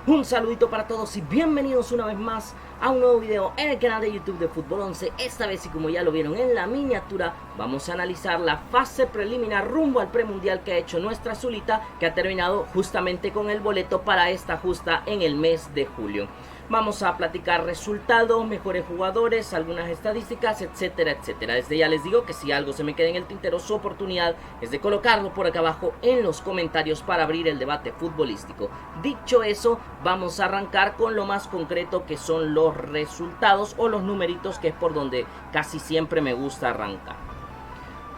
Un saludito para todos y bienvenidos una vez más a un nuevo video en el canal de YouTube de Fútbol 11. Esta vez, y como ya lo vieron en la miniatura, vamos a analizar la fase preliminar rumbo al premundial que ha hecho nuestra Zulita, que ha terminado justamente con el boleto para esta justa en el mes de julio. Vamos a platicar resultados, mejores jugadores, algunas estadísticas, etcétera, etcétera. Desde ya les digo que si algo se me queda en el tintero, su oportunidad es de colocarlo por acá abajo en los comentarios para abrir el debate futbolístico. Dicho eso, vamos a arrancar con lo más concreto, que son los resultados o los numeritos, que es por donde casi siempre me gusta arrancar.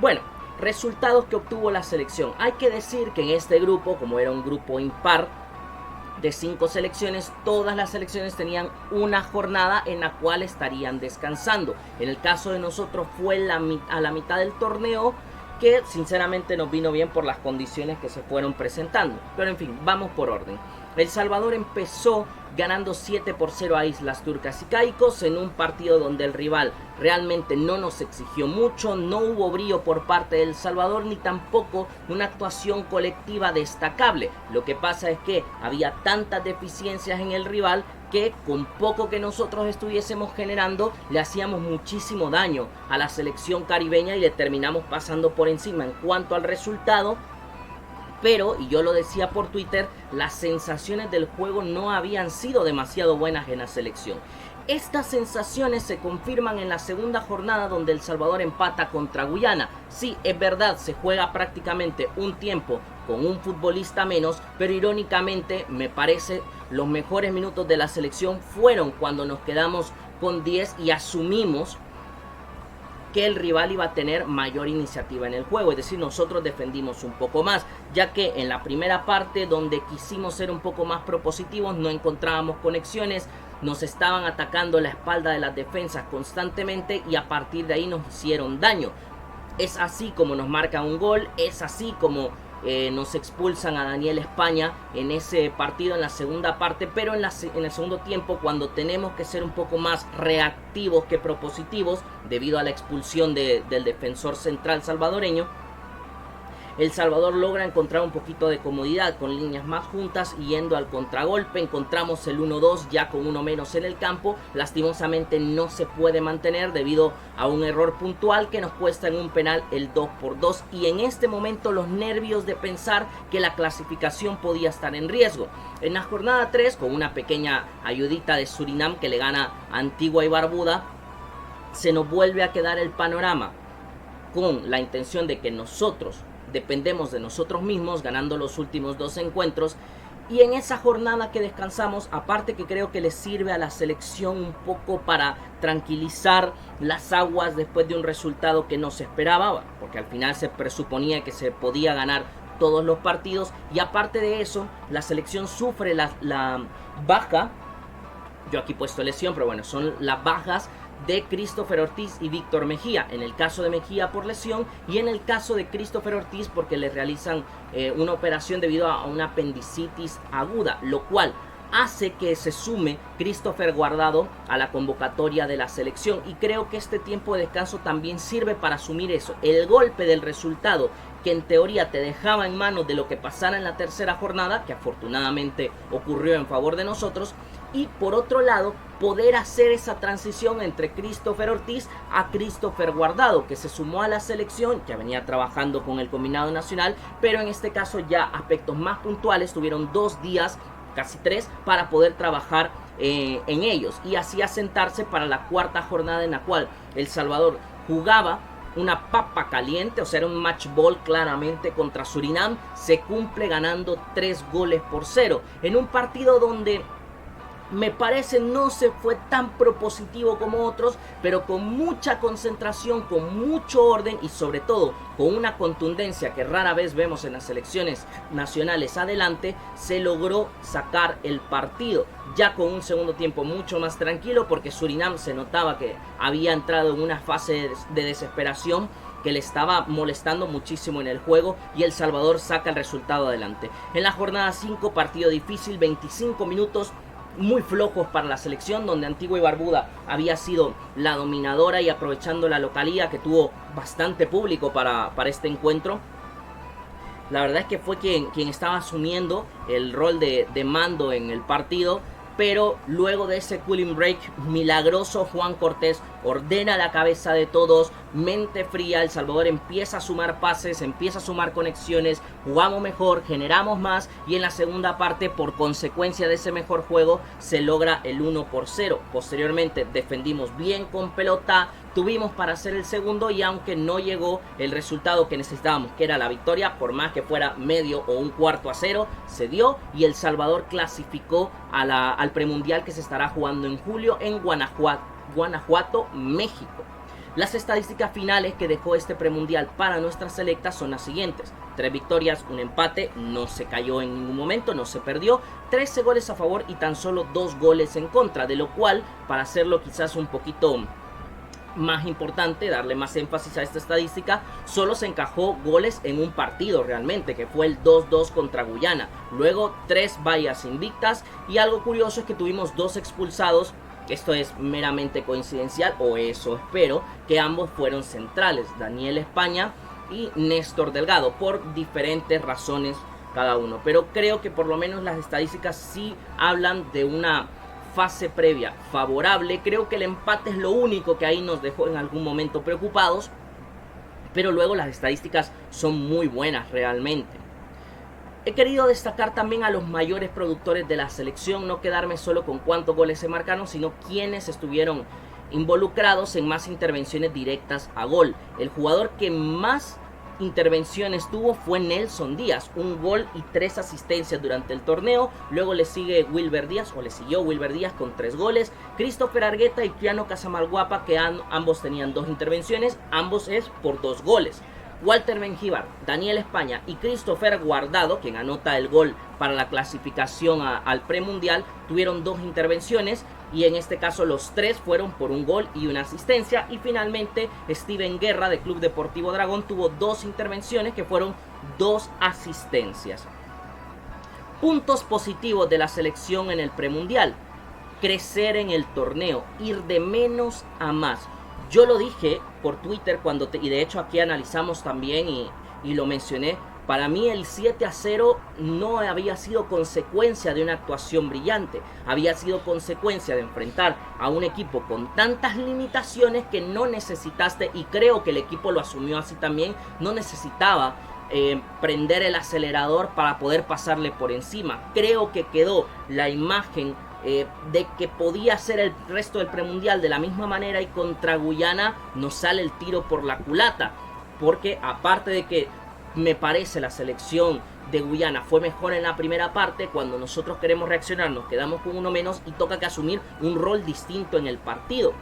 Bueno, resultados que obtuvo la selección. Hay que decir que en este grupo, como era un grupo impar de 5 selecciones, todas las selecciones tenían una jornada en la cual estarían descansando. En el caso de nosotros fue a la mitad del torneo, que sinceramente nos vino bien por las condiciones que se fueron presentando. Pero en fin, vamos por orden. El Salvador empezó ganando 7-0 a Islas Turcas y Caicos en un partido donde el rival realmente no nos exigió mucho, no hubo brío por parte del Salvador ni tampoco una actuación colectiva destacable. Lo que pasa es que había tantas deficiencias en el rival que con poco que nosotros estuviésemos generando le hacíamos muchísimo daño a la selección caribeña y le terminamos pasando por encima en cuanto al resultado. Pero, y yo lo decía por Twitter, las sensaciones del juego no habían sido demasiado buenas en la selección. Estas sensaciones se confirman en la segunda jornada, donde El Salvador empata contra Guyana. Sí, es verdad, se juega prácticamente un tiempo con un futbolista menos, pero irónicamente me parece los mejores minutos de la selección fueron cuando nos quedamos con 10 y asumimos que el rival iba a tener mayor iniciativa en el juego, es decir, nosotros defendimos un poco más, ya que en la primera parte, donde quisimos ser un poco más propositivos, no encontrábamos conexiones, nos estaban atacando la espalda de las defensas constantemente y a partir de ahí nos hicieron daño. Es así como nos marcan un gol, es así como nos expulsan a Daniel España en ese partido en la segunda parte, pero en el segundo tiempo, cuando tenemos que ser un poco más reactivos que propositivos debido a la expulsión del defensor central salvadoreño, El Salvador logra encontrar un poquito de comodidad con líneas más juntas y yendo al contragolpe. Encontramos el 1-2 ya con uno menos en el campo. Lastimosamente no se puede mantener debido a un error puntual que nos cuesta en un penal el 2-2. Y en este momento los nervios de pensar que la clasificación podía estar en riesgo. En la jornada 3, con una pequeña ayudita de Surinam que le gana a Antigua y Barbuda, se nos vuelve a quedar el panorama con la intención de que nosotros dependemos de nosotros mismos, ganando los últimos 2 encuentros. Y en esa jornada que descansamos, aparte que creo que le sirve a la selección un poco para tranquilizar las aguas después de un resultado que no se esperaba, porque al final se presuponía que se podía ganar todos los partidos. Y aparte de eso, la selección sufre la baja, yo aquí he puesto lesión, pero bueno, son las bajas de Christopher Ortiz y Víctor Mejía. En el caso de Mejía por lesión y en el caso de Christopher Ortiz porque le realizan una operación debido a una apendicitis aguda, lo cual hace que se sume Christopher Guardado a la convocatoria de la selección. Y creo que este tiempo de descanso también sirve para asumir eso, el golpe del resultado que en teoría te dejaba en manos de lo que pasara en la tercera jornada, que afortunadamente ocurrió en favor de nosotros. Y por otro lado, poder hacer esa transición entre Christopher Ortiz a Christopher Guardado, que se sumó a la selección, ya venía trabajando con el combinado nacional, pero en este caso ya aspectos más puntuales, tuvieron 2 días, casi 3, para poder trabajar en ellos y así asentarse para la cuarta jornada, en la cual El Salvador jugaba una papa caliente, o sea, era un match ball claramente contra Surinam. Se cumple ganando 3-0 en un partido donde me parece no se fue tan propositivo como otros, pero con mucha concentración, con mucho orden y sobre todo con una contundencia que rara vez vemos en las selecciones nacionales adelante, se logró sacar el partido. Ya con un segundo tiempo mucho más tranquilo, porque Surinam se notaba que había entrado en una fase de desesperación que le estaba molestando muchísimo en el juego, y El Salvador saca el resultado adelante. En la jornada 5, partido difícil, 25 minutos muy flojos para la selección, donde Antigua y Barbuda había sido la dominadora y aprovechando la localía que tuvo bastante público para este encuentro. La verdad es que fue quien estaba asumiendo el rol de mando en el partido. Pero luego de ese cooling break milagroso, Juan Cortés ordena la cabeza de todos, mente fría, El Salvador empieza a sumar pases, empieza a sumar conexiones, jugamos mejor, generamos más y en la segunda parte, por consecuencia de ese mejor juego, se logra el 1-0. Posteriormente defendimos bien con pelota, tuvimos para hacer el segundo y aunque no llegó el resultado que necesitábamos, que era la victoria, por más que fuera medio o un cuarto a cero, se dio y El Salvador clasificó al premundial que se estará jugando en julio en Guanajuato, México. Las estadísticas finales que dejó este premundial para nuestra selecta son las siguientes: 3 victorias, un empate, no se cayó en ningún momento, no se perdió, 13 goles a favor y tan solo 2 goles en contra, de lo cual, para hacerlo quizás un poquito más importante, darle más énfasis a esta estadística, solo se encajó goles en un partido realmente, que fue el 2-2 contra Guyana. Luego 3 vallas invictas y algo curioso es que tuvimos 2 expulsados. Esto es meramente coincidencial, o eso espero, que ambos fueron centrales, Daniel España y Néstor Delgado, por diferentes razones cada uno. Pero creo que por lo menos las estadísticas sí hablan de una fase previa favorable. Creo que el empate es lo único que ahí nos dejó en algún momento preocupados, pero luego las estadísticas son muy buenas realmente. He querido destacar también a los mayores productores de la selección, no quedarme solo con cuántos goles se marcaron, sino quienes estuvieron involucrados en más intervenciones directas a gol. El jugador que más intervenciones tuvo fue Nelson Díaz, 1 gol y 3 asistencias durante el torneo. Luego le siguió Wilber Díaz con 3 goles, Christopher Argueta y Piano Casamalguapa, que ambos tenían 2 intervenciones, ambos es por 2 goles. Walter Mengíbar, Daniel España y Christopher Guardado, quien anota el gol para la clasificación al premundial, tuvieron 2 intervenciones y en este caso los 3 fueron por 1 gol y 1 asistencia. Y finalmente Steven Guerra de Club Deportivo Dragón tuvo 2 intervenciones que fueron 2 asistencias. Puntos positivos de la selección en el premundial: crecer en el torneo, ir de menos a más. Yo lo dije por Twitter y de hecho aquí analizamos también y lo mencioné. Para mí el 7-0 no había sido consecuencia de una actuación brillante, había sido consecuencia de enfrentar a un equipo con tantas limitaciones que no necesitaste, y creo que el equipo lo asumió así también, no necesitaba prender el acelerador para poder pasarle por encima. Creo que quedó la imagen de que podía ser el resto del premundial de la misma manera, y contra Guyana nos sale el tiro por la culata, porque aparte de que me parece la selección de Guyana fue mejor en la primera parte, cuando nosotros queremos reaccionar nos quedamos con uno menos y toca que asumir un rol distinto en el partido.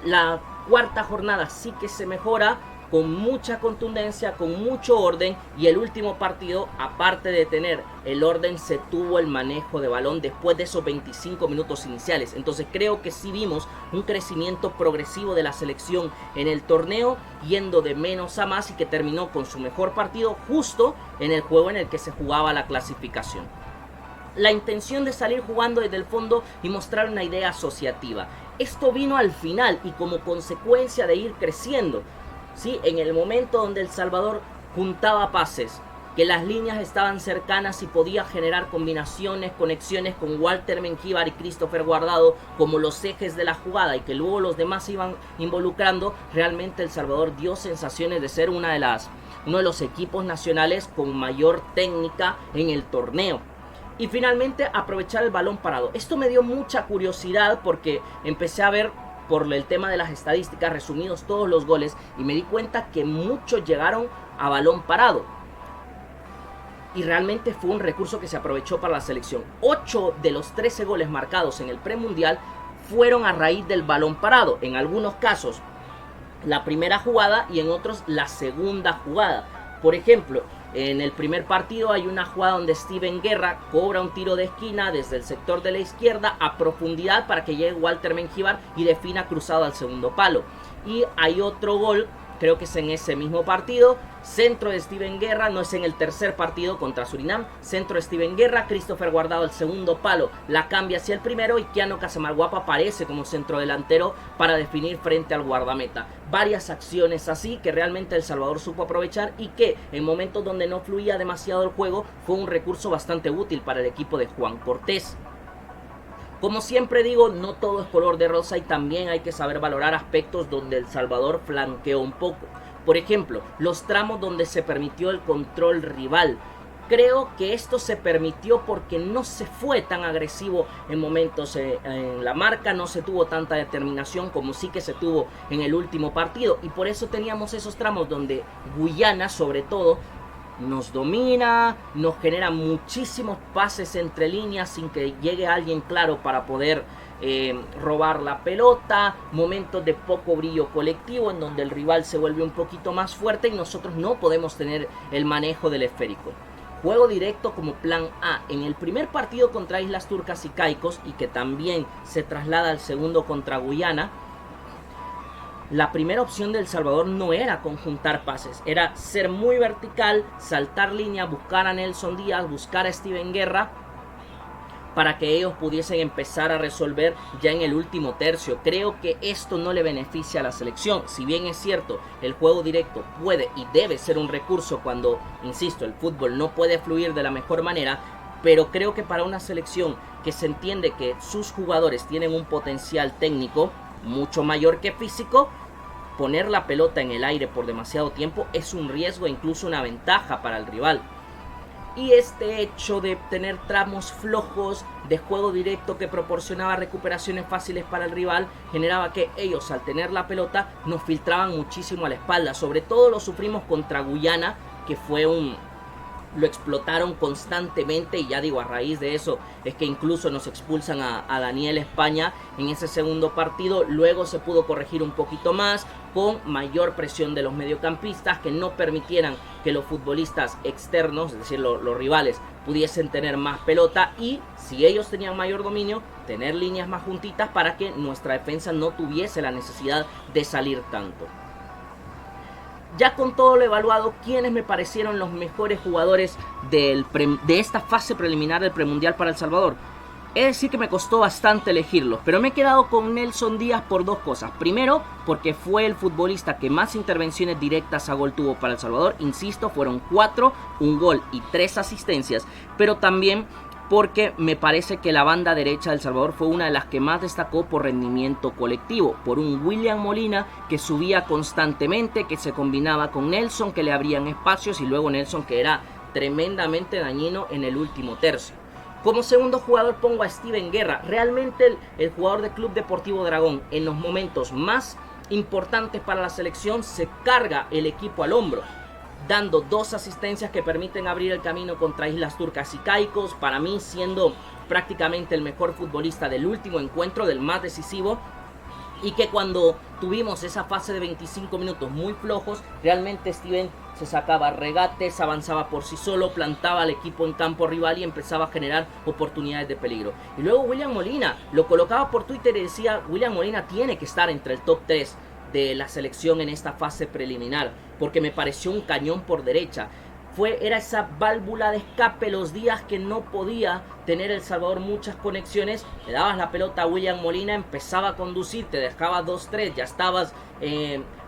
La cuarta jornada sí que se mejora con mucha contundencia, con mucho orden, y el último partido, aparte de tener el orden, se tuvo el manejo de balón después de esos 25 minutos iniciales. Entonces creo que sí vimos un crecimiento progresivo de la selección en el torneo, yendo de menos a más, y que terminó con su mejor partido justo en el juego en el que se jugaba la clasificación. La intención de salir jugando desde el fondo y mostrar una idea asociativa. Esto vino al final y como consecuencia de ir creciendo. Sí, en el momento donde El Salvador juntaba pases, que las líneas estaban cercanas y podía generar combinaciones, conexiones con Walter Mengíbar y Christopher Guardado como los ejes de la jugada, y que luego los demás se iban involucrando, realmente El Salvador dio sensaciones de ser uno de los equipos nacionales con mayor técnica en el torneo. Y finalmente aprovechar el balón parado. Esto me dio mucha curiosidad porque empecé a ver por el tema de las estadísticas resumidos todos los goles y me di cuenta que muchos llegaron a balón parado. Y realmente fue un recurso que se aprovechó para la selección. 8 de los 13 goles marcados en el premundial fueron a raíz del balón parado. En algunos casos la primera jugada y en otros la segunda jugada. Por ejemplo, en el primer partido hay una jugada donde Steven Guerra cobra un tiro de esquina desde el sector de la izquierda a profundidad para que llegue Walter Mengíbar y defina cruzado al segundo palo. Y hay otro gol creo que es en ese mismo partido. Centro de Steven Guerra, no es en el tercer partido contra Surinam. Centro de Steven Guerra, Christopher Guardado el segundo palo, la cambia hacia el primero y Kiano Casamalguapa aparece como centro delantero para definir frente al guardameta. Varias acciones así que realmente El Salvador supo aprovechar y que en momentos donde no fluía demasiado el juego fue un recurso bastante útil para el equipo de Juan Cortés. Como siempre digo, no todo es color de rosa y también hay que saber valorar aspectos donde El Salvador flanqueó un poco. Por ejemplo, los tramos donde se permitió el control rival. Creo que esto se permitió porque no se fue tan agresivo en momentos en la marca, no se tuvo tanta determinación como sí que se tuvo en el último partido. Y por eso teníamos esos tramos donde Guyana, sobre todo, nos domina, nos genera muchísimos pases entre líneas sin que llegue alguien claro para poder robar la pelota, momentos de poco brillo colectivo en donde el rival se vuelve un poquito más fuerte y nosotros no podemos tener el manejo del esférico. Juego directo como plan A en el primer partido contra Islas Turcas y Caicos y que también se traslada al segundo contra Guyana. La primera opción de El Salvador no era conjuntar pases, era ser muy vertical, saltar línea, buscar a Nelson Díaz, buscar a Steven Guerra para que ellos pudiesen empezar a resolver ya en el último tercio. Creo que esto no le beneficia a la selección. Si bien es cierto, el juego directo puede y debe ser un recurso cuando, insisto, el fútbol no puede fluir de la mejor manera, pero creo que para una selección que se entiende que sus jugadores tienen un potencial técnico mucho mayor que físico, poner la pelota en el aire por demasiado tiempo es un riesgo e incluso una ventaja para el rival. Y este hecho de tener tramos flojos de juego directo que proporcionaba recuperaciones fáciles para el rival generaba que ellos, al tener la pelota, nos filtraban muchísimo a la espalda. Sobre todo lo sufrimos contra Guyana, que fue lo explotaron constantemente y ya digo, a raíz de eso es que incluso nos expulsan a Daniel España en ese segundo partido. Luego se pudo corregir un poquito más con mayor presión de los mediocampistas que no permitieran que los futbolistas externos, es decir, los rivales, pudiesen tener más pelota y si ellos tenían mayor dominio, tener líneas más juntitas para que nuestra defensa no tuviese la necesidad de salir tanto. Ya con todo lo evaluado, ¿quiénes me parecieron los mejores jugadores de esta fase preliminar del premundial para El Salvador? Es decir que me costó bastante elegirlos, pero me he quedado con Nelson Díaz por dos cosas. Primero, porque fue el futbolista que más intervenciones directas a gol tuvo para El Salvador. Insisto, fueron 4, un gol y 3 asistencias, pero también porque me parece que la banda derecha de El Salvador fue una de las que más destacó por rendimiento colectivo, por un William Molina que subía constantemente, que se combinaba con Nelson, que le abrían espacios, y luego Nelson, que era tremendamente dañino en el último tercio. Como segundo jugador pongo a Steven Guerra, realmente el jugador del Club Deportivo Dragón en los momentos más importantes para la selección se carga el equipo al hombro, dando 2 asistencias que permiten abrir el camino contra Islas Turcas y Caicos, para mí siendo prácticamente el mejor futbolista del último encuentro, del más decisivo, y que cuando tuvimos esa fase de 25 minutos muy flojos, realmente Steven se sacaba regates, avanzaba por sí solo, plantaba al equipo en campo rival y empezaba a generar oportunidades de peligro. Y luego William Molina, lo colocaba por Twitter y decía, William Molina tiene que estar entre el top 3 de la selección en esta fase preliminar, porque me pareció un cañón por derecha. Era esa válvula de escape los días que no podía tener El Salvador muchas conexiones. Le dabas la pelota a William Molina, empezaba a conducir, te dejaba 2-3, ya estabas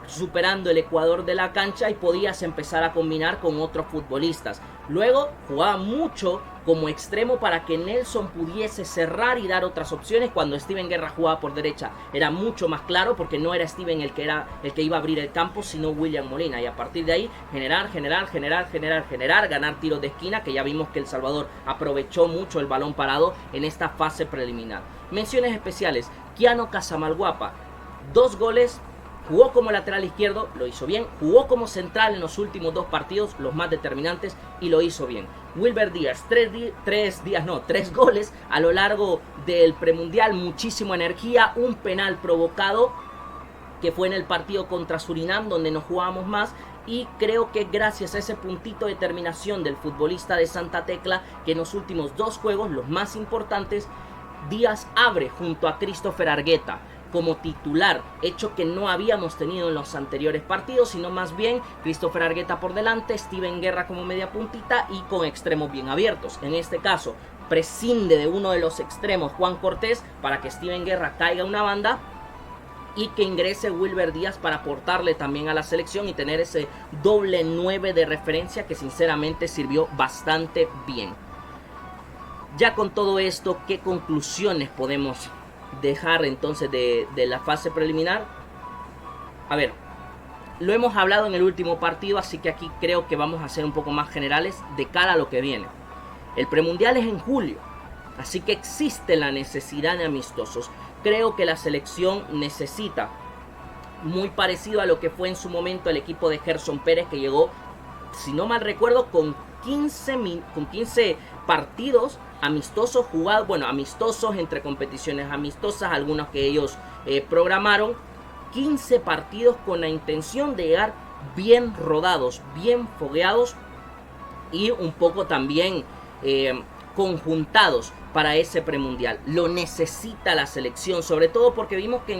superando el ecuador de la cancha y podías empezar a combinar con otros futbolistas. Luego jugaba mucho como extremo para que Nelson pudiese cerrar y dar otras opciones. Cuando Steven Guerra jugaba por derecha era mucho más claro, porque no era Steven el que iba a abrir el campo, sino William Molina, y a partir de ahí generar, ganar tiros de esquina, que ya vimos que El Salvador aprovechó mucho el balón parado en esta fase preliminar. Menciones especiales: Kiano Casamalguapa, 2 goles. Jugó como lateral izquierdo, lo hizo bien. Jugó como central en los últimos 2 partidos, los más determinantes, y lo hizo bien. Wilber Díaz, 3 goles a lo largo del premundial, muchísima energía, un penal provocado que fue en el partido contra Surinam, donde nos jugábamos más, y creo que gracias a ese puntito de determinación del futbolista de Santa Tecla, que en los últimos 2 juegos, los más importantes, Díaz abre junto a Christopher Argueta. como titular, hecho que no habíamos tenido en los anteriores partidos, sino más bien Christopher Argueta por delante, Steven Guerra como media puntita y con extremos bien abiertos. En este caso prescinde de uno de los extremos, Juan Cortés, para que Steven Guerra caiga a una banda y que ingrese Wilber Díaz para aportarle también a la selección y tener ese doble 9 de referencia que sinceramente sirvió bastante bien. Ya con todo esto, ¿qué conclusiones podemos dejar entonces de la fase preliminar? A ver, lo hemos hablado en el último partido, así que aquí creo que vamos a ser un poco más generales de cara a lo que viene. El premundial es en julio, así que existe la necesidad de amistosos. Creo que la selección necesita, muy parecido a lo que fue en su momento el equipo de Gerson Pérez, que llegó, si no mal recuerdo, con 15 partidos amistosos jugados, bueno, amistosos entre competiciones amistosas, algunos que ellos programaron, 15 partidos con la intención de llegar bien rodados, bien fogueados y un poco también conjuntados para ese premundial. Lo necesita la selección, sobre todo porque vimos que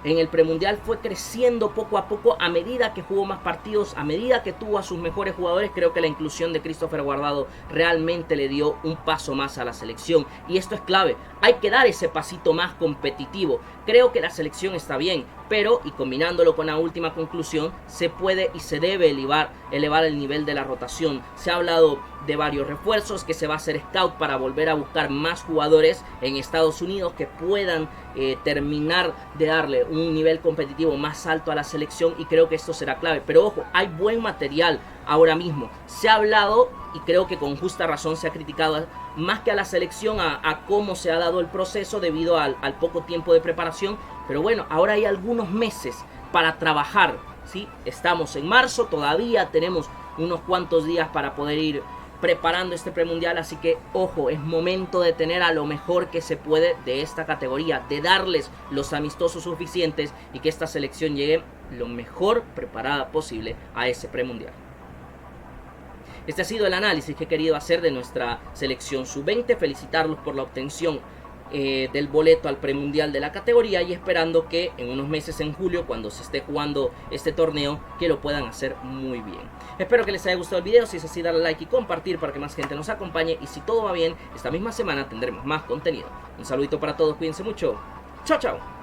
en el premundial fue creciendo poco a poco a medida que jugó más partidos, a medida que tuvo a sus mejores jugadores. Creo que la inclusión de Christopher Guardado realmente le dio un paso más a la selección y esto es clave. Hay que dar ese pasito más competitivo. Creo que la selección está bien, pero, y combinándolo con la última conclusión, se puede y se debe elevar el nivel de la rotación. Se ha hablado de varios refuerzos, que se va a hacer scout para volver a buscar más jugadores en Estados Unidos que puedan terminar de darle un nivel competitivo más alto a la selección, y creo que esto será clave. Pero ojo, hay buen material ahora mismo. Se ha hablado, y creo que con justa razón se ha criticado más que a la selección, a cómo se ha dado el proceso debido al poco tiempo de preparación. Pero bueno, ahora hay algunos meses para trabajar, ¿sí? Estamos en marzo, todavía tenemos unos cuantos días para poder ir preparando este premundial, así que ojo, es momento de tener a lo mejor que se puede de esta categoría, de darles los amistosos suficientes y que esta selección llegue lo mejor preparada posible a ese premundial. Este ha sido el análisis que he querido hacer de nuestra selección sub-20. Felicitarlos por la obtención del boleto al premundial de la categoría y esperando que en unos meses, en julio, cuando se esté jugando este torneo, que lo puedan hacer muy bien. Espero que les haya gustado el video. Si es así, darle like y compartir para que más gente nos acompañe, y si todo va bien, esta misma semana tendremos más contenido. Un saludito para todos, cuídense mucho. Chao, chao.